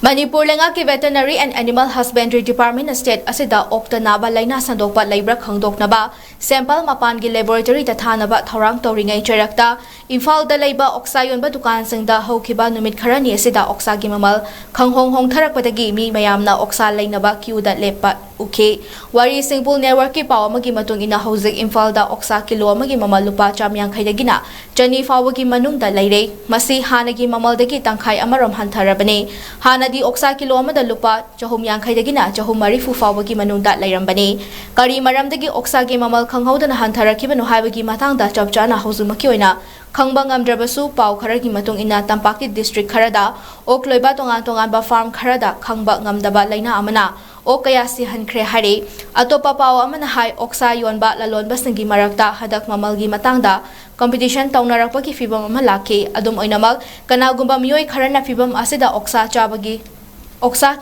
Manipur lenga ki Veterinary and Animal Husbandry Department state asida okta naba laina sandokpa laibra khangdoknaba sample mapan gi laboratory da thanaba thorang toringai cherakta Imphal da leiba oksa yonba dukan singda hokhiba numit kharani asida oksa gi mamal khanghong hong tharakpadagi mi mayamna oksa lainaba queue da lepa uke wari singpul network ki paw amagi matung ina hojik Imphal da oksa kilo amagi mamal lupa 150 dagina chani fawagi manung da leire masi hanagi mamal dagi tangkhai amarom hantharabane hana di oksa kilo amada lupa 150 dagina 140 fawagi manung da lairambane kari maram dagi oksa gi mamal khanghodana hantharakibanu haibagi matangda chapchana hojumaki oina Khangbang amdrabasu paw kharagi matung ina Tampaki district kharada ok loiba tongan tongan ba farm kharada khangba ngamdaba laina amana o kaya si hankhre hari atopa paw amana hai oksa yonba lalonba singi marakta hadak mamalgi matangda competition taunarakpa ki fibam ama laki adum oinamak kanagumba miyoi kharana fibam asida oksa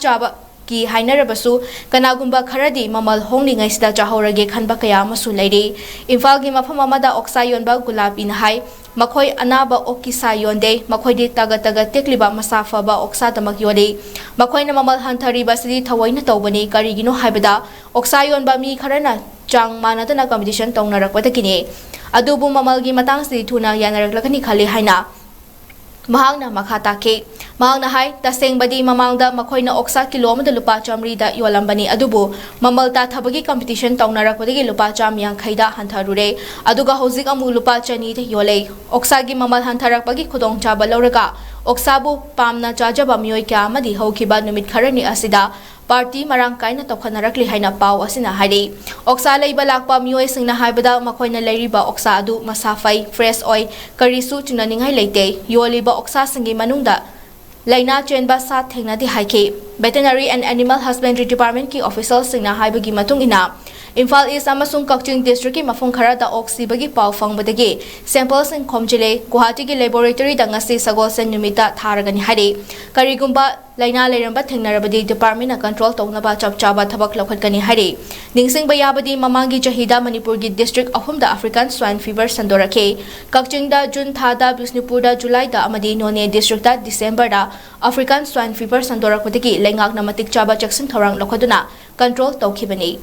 chaba ki hainarabasu kanagumba kharadi mamal hongningai sida chahorage khanba kaya masu leiri Imphal gi mafam amada oksa yonba gulabi na hai Makhoi anaba okisa yonde makhoi di taga tekliba masafa ba oksa damak yode makhoi na mamal hantari basidi thawaina tawbani karigino haibada oksa yonba mi kharana chang manatana competition tawnarakpata kine adubu mamalgi matang si thuna yanaraklakani khali haina mahangna makhata ke mahangna hai taseng badi mamangda makhoi na oksa kilo amada lupa 100 da yolambani adubu mamalta thabagi competition tawnarakpadagi lupa 150 da hantharure aduga hojik amu lupa 200 da yolei oksa gi mamal hantharakpagi khudong chaba lauraga oksabu pamna chajaba miyoi kya amadi hokhiba numit kharani asida party marang kaina tokhannarakli haina paw asina hari oksa leiba lakpa miyoi singna haibada makhoina leiriba oksa adu masafai fresh oil karisu chunaningai leite yoliba oksa singi manungda laina chenba sa thengna di haike Veterinary and Animal Husbandry Department ki official singna haibagi matung ina Imphal East amasung 𝐃𝐄𝐓 district ki mafung kharada oksibagi paw fangbadagi samples in khomjile Guwahati ki laboratory da ngasi sagol sen numita tharagani hari karigumba laina leramba thengnarabadi department na control tawna chapchaba thabak lokhatkani hari ningsing bayabadi mamangi jahida Manipur gi district ahumda African swine fever sandorake 𝐃𝐄𝐓 da June thada Bisnupur da July da amadi None district da December da African swine fever sandorakpadagi lengak na matik chaba jackson thorang lokhaduna control tawkhibani